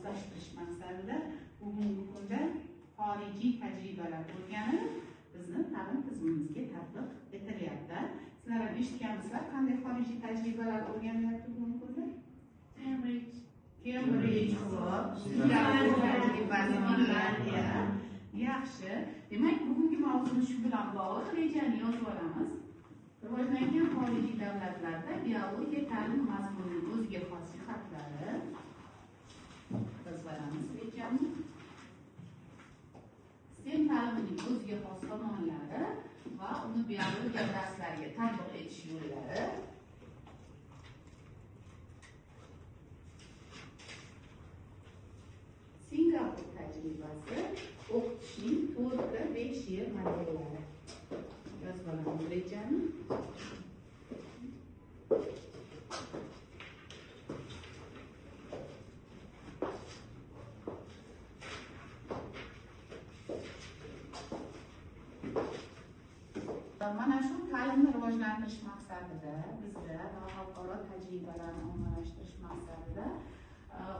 moslashtirish maqsadida bugungi kunda xorijiy tajribalar o'rganilib bizni ta'lim tizimimizga tatbiq etilyapti. Sizlar ham eshitgansizlar, qanday xorijiy tajribalar o'rganilyapti bugungi kunda? Cambridge, yaxshi. Demak, bugungi mavzumiz shu bilan bog'liq. Rejani yozib olamiz. Rivojlangan xorijiy davlatlarda biologiya ta'lim mazmunining o'ziga xos jihatlari. Yozib olamiz rejani. STEM ta'limining o'ziga xos tomonlari va uni biologiya darslariga tatbiq etish yo'llari. Singapur tajribasi, o'qitishning 4-5 yil modellari. Yozib olamiz rejani. Mana shu ta'limni rivojlantirish maqsadida bizda va xalqaro tajribalarni ommalashtirish maqsadida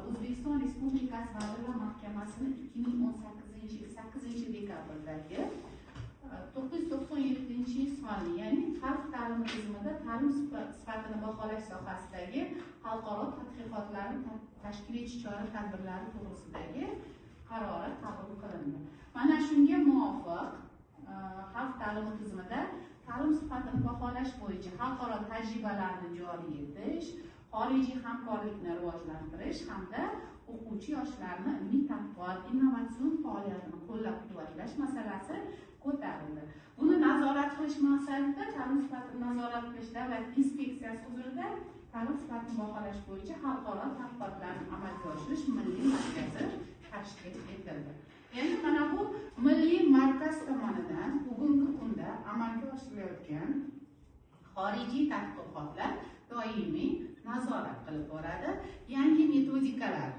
O'zbekiston Respublikasi Vazirlar Mahkamasining 2018-8 dekabrdagi 997 sonli, ya'ni xalq ta'limi tizimida ta'lim sifatini baholash sohasidagi xalqaro tadqiqotlarni tashkil etish chora-tadbirlari to'g'risidagi qarori qabul qilindi. Mana shunga muvofiq xalq ta'limi tizimida ta'lim sifatini baholash bo'yicha xalqaro tajribalarni joriy etish, xorijiy hamkorlikni rivojlantirish hamda o'quvchi yoshlarni ilmiy tadqiqot, innovatsion faoliyatini qo'llab-quvvatlash masalasi ko'tarildi. Buni nazorat qilish maqsadida ta'lim sifatini nazorat qilish davlat inspeksiyasi huzurida ta'lim sifatini baholash bo'yicha xalqaro tadqiqotlarni amalga oshirish milliy markazi tashkil etildi. Endi mana bu milliy markaz tomonidan bugungi kunda amalga oshirilayotgan xorijiy tadqiqotlar doimiy nazorat qilib boradi, yangi metodikalar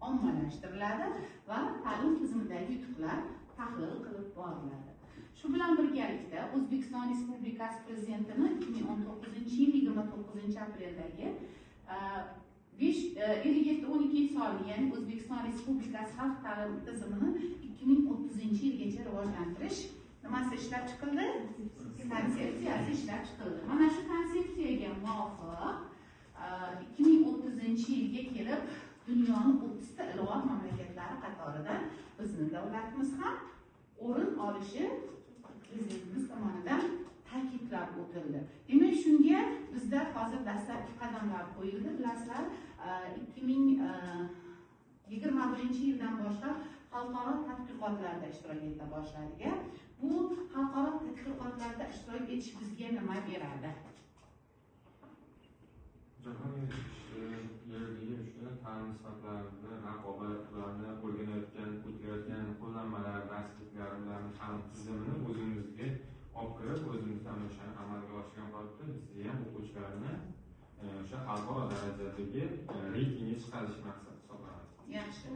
ommalashtiriladi va ta'lim tizimidagi yutuqlar tahlil qilib boriladi. Shu bilan birgalikda O'zbekiston Respublikasi Prezidentining 2019-yil 29-apreldagi 5712 sonli, ya'ni O'zbekiston Respublikasi xalq ta'limi tizimini 2030-yilgacha rivojlantirish nimasi ishlab chiqildi? Konsepsiyasi ishlab chiqildi. Mana shu konsepsiyaga muvofiq 2030-yilga kelib dunyoning 30 ta ilg'or mamlakatlari qatoridan bizning davlatimiz ham o'rin olishi prezidentimiz tomonidan ta'kidlab o'tildi. Demak, shunga bizda hozir dastlabki qadamlar qo'yildi. Bilasizlar, 2021-yildan boshlab xalqaro tadqiqotlarda ishtirok eta boshladik. Bu xalqaro tadqiqotlarda ishtirok etish bizga nima beradi? Jahon ta'lim sifatlarida raqobatlarni o'rganayotgan qo'llanmalar, darsliklar bilan ta'lim tizimini o'zimizga olib kirib, o'zimizda o'sha amalga oshirgan holatda bizda ham o'quvchilarni o'sha xalqaro darajadagi reytingga chiqarish maqsadi hisoblanadi. Yaxshi.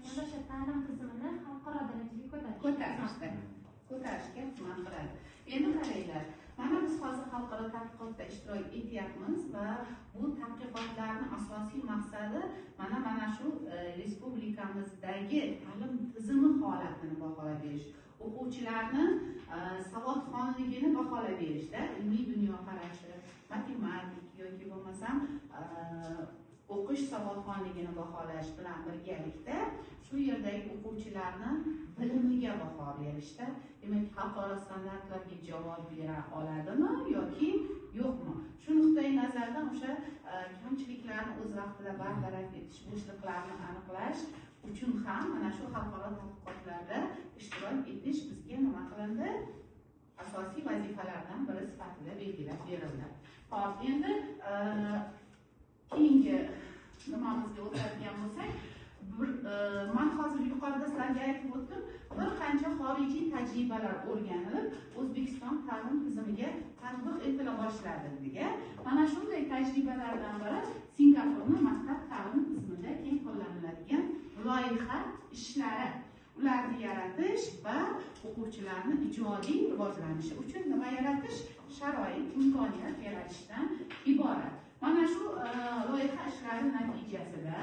O'sha ta'lim tizimini xalqaro darajaga ko'tarishga xizmat qiladi. Endi qaranglar, mana biz hozir xalqaro tadqiqotda ishtirok etyapmiz va bu tadqiqotlarning asosiy maqsadi mana shu respublikamizdagi ta'lim tizimi holatini baholab berish, o'quvchilarni savodxonligini baholab berishda, ilmiy dunyoqarashi, matematik yoki bo'lmasam o'qish savodxonligini baholash bilan birgalikda shu yerdagi o'quvchilarni bilimiga baho berishda, demak, xalqaro standartlarga javob bera oladimi yoki yo'qmi? Shu nuqtai nazardan o'sha kamchiliklarni o'z vaqtida bartaraf etish, bo'shliqlarni aniqlash uchun ham mana shu xalqaro tadqiqotlarda ishtirok etish bizga nima qilindi? Asosiy vazifalardan biri sifatida belgilab berildi. Hop, endi keyingi nimamizga o'tadigan bo'lsak, men hozir yuqorida sizlarga aytib o'tdim, bir qancha xorijiy tajribalar o'rganilib, O'zbekiston ta'lim tizimiga tatbiq etila boshladi degan. Mana shunday tajribalardan biri Singapurning maktab ta'lim tizimida keng qo'llaniladigan loyiha ishlari. Ularni yaratish va o'quvchilarning ijodiy rivojlanishi uchun nima yaratish? Sharoit, imkoniyat yaratishdan iborat. Mana shu loyiha ishlari natijasida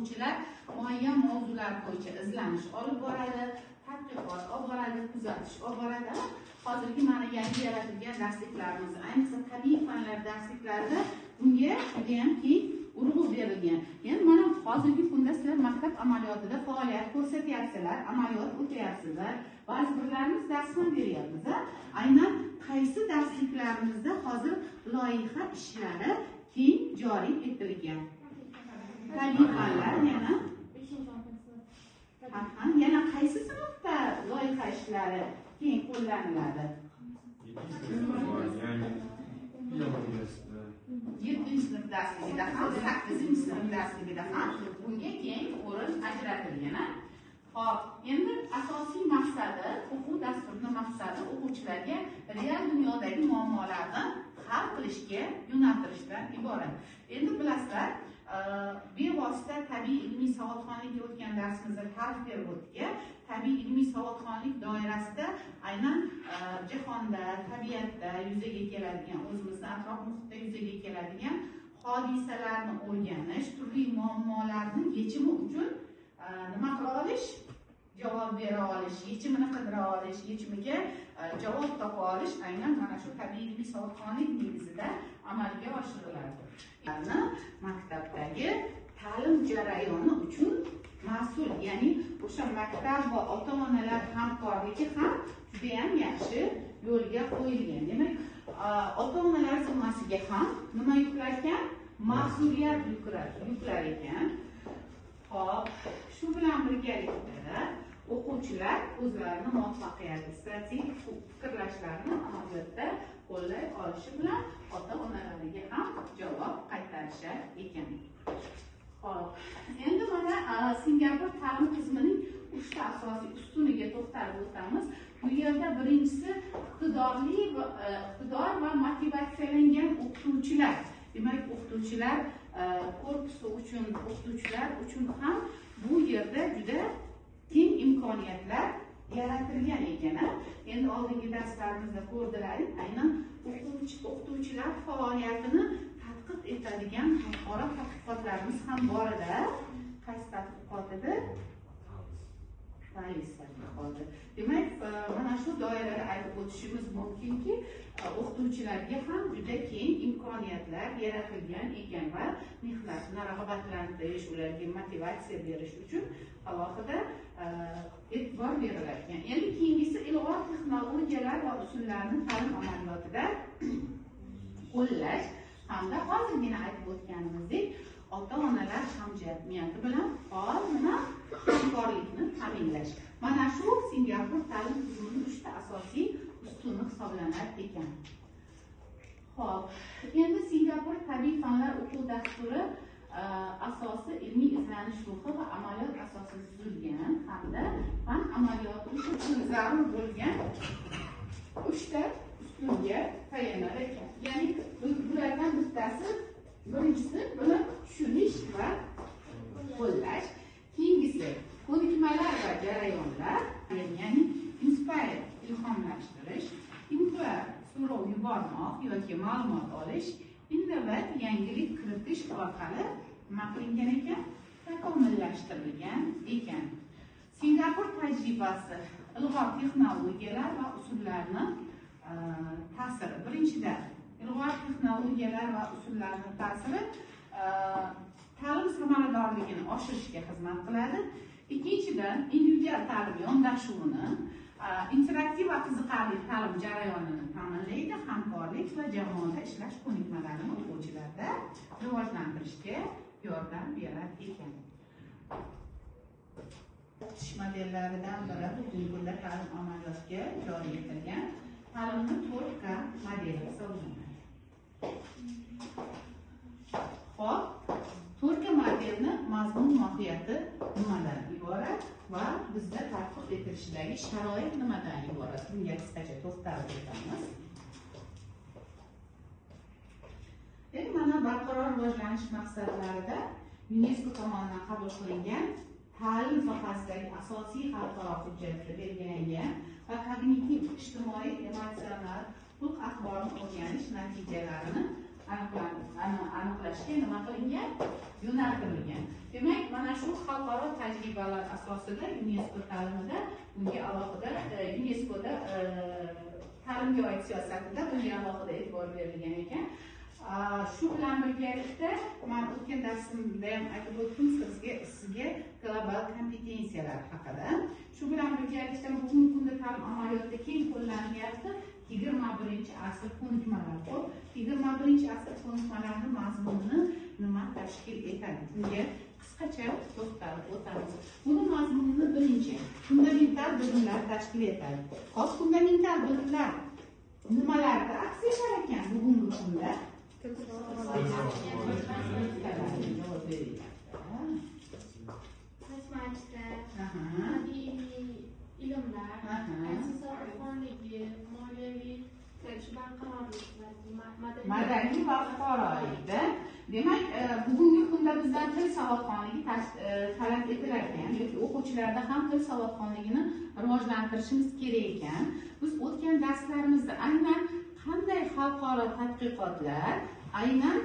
o'quvchilar muayyan mavzular bo'yicha izlanish olib boradi, tadqiqot olib boradi, kuzatish olib boradi. Hozirgi mana yangi yaratilgan darsliklarimiz, ayniqsa tabiiy fanlar darsliklarida bunga judayam keng urg'u berilgan. Ya'ni mana hozirgi kunda sizlar maktab amaliyotida faoliyat ko'rsatyapsizlar, amaliyot o'tyapsizlar. Ba'zi birlarimiz dars ham beryapmiz. Aynan qaysi darsliklarimizda hozir loyiha ishlari keng joriy etilgan. Tabiiy fanlar yana 5-sinf. Yana qaysi sinfda loyiha ishlari keng qo'llaniladi? 7-sinf darsligida ham, 8-sinf darsligida ham bunga keng o'rin ajratilgan. Xo'p, endi asosiy maqsadi, o'quv dasturining maqsadi o'quvchilarga real dunyodagi muammolarni hal qilishga yo'naltirishdan iborat. Endi bilasizlar, bevosita tabiiy ilmiy savodxonlikka o'tgan darsimizda ta'rif berib o'tdik. Tabiiy ilmiy savodxonlik doirasida aynan jahonda, tabiatda yuzaga keladigan, o'zimizning atrof muhitda yuzaga keladigan hodisalarni o'rganish, turli muammolarning yechimi uchun nima qila olish, javob bera olish, yechimini qidira olish, yechimiga javob topa olish aynan mana shu tabiiy ilmiy savodxonlik negizida amalga oshiriladi. Maktabdagi ta'lim jarayoni uchun mas'ul, ya'ni o'sha maktab va ota-onalar hamkorligi ham juda ham yaxshi yo'lga qo'yilgan. Demak, ota-onalar zimmasiga ham nima yuklar ekan? Mas'uliyat yuklar ekan. Hop, shu bilan birgalikda o'quvchilar o'zlarini muvaffaqiyatli strategik fikrlashlarini amaliyotda qo'llay olishi bilan ota-onalariga ham javob qaytarishar ekan. Hop, endi mana Singapur ta'lim tizimining 3 ta asosiy ustuniga to'xtalib o'tamiz. Bu yerda birinchisi iqtidor va motivatsiyalangan o'qituvchilar. Demak, o'qituvchilar korpusi uchun, o'qituvchilar uchun ham bu yerda juda keng imkoniyatlar yaratilgan ekan. Endi oldingi darslarimizda ko'rdilaring, aynan o'qituvchilar faoliyatini tadqiq etadigan xalqaro tadqiqotlarimiz ham bor edi. Qaysi tadqiqot edi? Tadqiqoti. Demak, mana shu doirada aytib o'tishimiz mumkinki, o'qituvchilarga ham juda keng imkoniyatlar yaratilgan ekan va mehnatni rag'batlantirish, ularga motivatsiya berish uchun alohida e'tibor berilar ekan. Endi keyingisi ilg'or texnologiyalar va usullarni ta'lim amaliyotida qo'llash hamda hozirgina aytib o'tganimizdek ota-onalar hamjamiyati bilan faol hamkorlikni ta'minlash. Mana shu Singapur ta'lim tizimining 3 ta asosiy ustuni hisoblanar ekan. Xo'p, endi Singapur tabiiy fanlar o'quv dasturi asosi ilmiy izlanish ruhi va amaliyot asosida tuzilgan hamda fan amaliyoti uchun zarur bo'lgan 3 ta ustunga tayanar ekan. Ya'ni bulardan bittasi birinchisi buni tushunish va qo'llash, keyingisi ko'nikmalar va jarayonlar, ya'ni inspire ilhomlashtirish, inquire so'rov yubormoq yoki ma'lumot olish, innovat yangilik kiritish orqali nima qilingan ekan? Takomillashtirilgan ekan. Singapur tajribasi ilg'or texnologiyalar va usullarni ta'siri. Birinchidan, ilg'or texnologiyalar va usullarning ta'siri ta'lim samaradorligini oshirishga xizmat qiladi. Ikkinchidan, individual ta'lim yondashuvini, interaktiv va qiziqarli ta'lim jarayonini ta'minlaydi, hamkorlik va jamoada ishlash ko'nikmalarini o'quvchilarda rivojlantirishga yordam berar ekan. O'qitish modellaridan biri bugungi kunda ta'lim amaliyotga joriy etilgan ta'limni 4K modeli hisoblanadi. Xo'p, 4K modelni mazmun mohiyati nimadan iborat va bizda tatbiq etilishidagi sharoit nimadan iborat? Bunga qisqacha to'xtalib o'tamiz. Endi mana barqaror rivojlanish maqsadlarida UNESCO tomonidan qabul qilingan ta'lim sohasidagi asosiy xalqaro hujjatda belgilangan va kognitiv, ijtimoiy, emotsional, xulq-ahvolni o'rganish natijalarini aniqlashga nima qilingan? Yo'naltirilgan. Demak, mana shu xalqaro tajribalar asosida UNESCO ta'limida bunga alohida UNESCOda ta'limga oid siyosatida bunga alohida e'tibor berilgan ekan. Shu bilan birgalikda men o'tgan darsimda ham aytib o'tdim sizga global kompetensiyalar haqida. Shu bilan birgalikda bugungi kunda ta'lim amaliyotda keng qo'llanyapti 21-asr ko'nikmalar. 21-asr ko'nikmalari mazmunini nima tashkil etadi? Bunga qisqacha to'xtalib o'tamiz. Buni mazmunini birinchi fundamental bilimlar tashkil etadi. Hozir fundamental bilimlar nimalarda aks etar ekan bugungi kunda? Matematika, tabiiy ilmlar, insoniyatxonligi, moliyaviy barqarorlik va madaniy va fuqarolikda. Demak, bugungi kunda bizdan til savodxonligi talab etilar ekan, yoki o'quvchilarda ham til savodxonligini rivojlantirishimiz kerak ekan. Biz o'tgan darslarimizda aynan qanday xalqaro tadqiqotlar aynan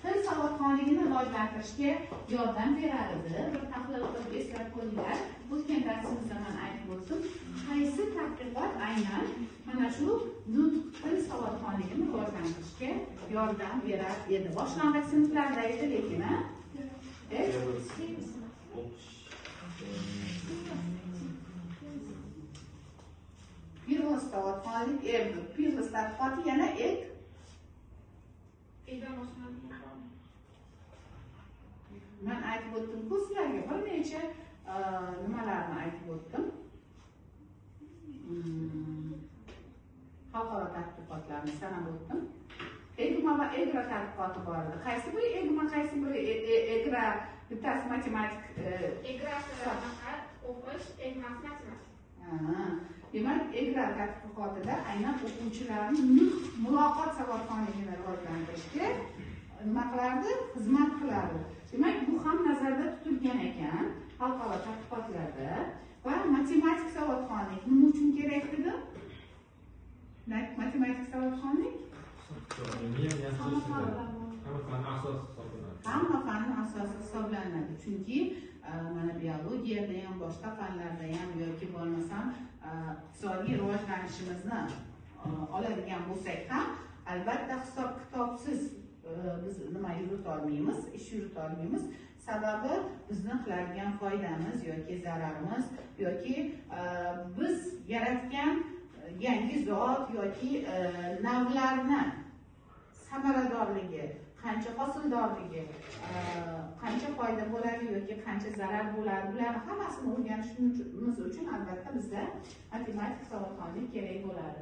til savodxonligini rivojlantirishga yordam berar edi. Bir tahlil qilib eslab ko'ringlar. O'tgan darsimizda men aytib o'tdim, qaysi tadqiqot aynan mana shu til savodxonligini rivojlantirishga yordam berar edi. Boshlang'ich sinflarda edi, lekin Pirlos savodxonlik, Pirlos tadqiqoti yana men aytib o'tdim-ku sizlarga bir necha nimalarni aytib o'tdim. Xalqaro tadqiqotlarni sanab o'tdim. EGMA va EGRA tadqiqoti bor edi. Qaysi biri EGMA, qaysi biri EGRA? Bittasi matematik. EGRAsi o'qish, EGMAsi matematik. Demak, EGRA tadqiqotida aynan o'quvchilarning muloqot savodxonligini rivojlantirishga nima qilardi? Xizmat qilardi. Demak, bu ham nazarda tutilgan ekan xalqaro tadqiqotlarda. Va matematik savodxonlik nima uchun kerak edi? Matematik savodxonlik hamma fanning asosi hisoblanadi. Chunki mana biologiyada ham, boshqa fanlarda ham yoki bo'lmasam iqtisodiy rivojlanishimizni oladigan bo'lsak ham, albatta hisob kitobsiz biz nima yurita olmaymiz, ish yurita olmaymiz. Sababi bizni qiladigan foydamiz yoki zararimiz yoki biz yaratgan yangi zot yoki navlarni samaradorligi, qancha hosildorligi, qancha foyda bo'ladi yoki qancha zarar bo'ladi, bularni hammasini o'rganishimiz uchun albatta bizda matematik savodxonlik kerak bo'ladi.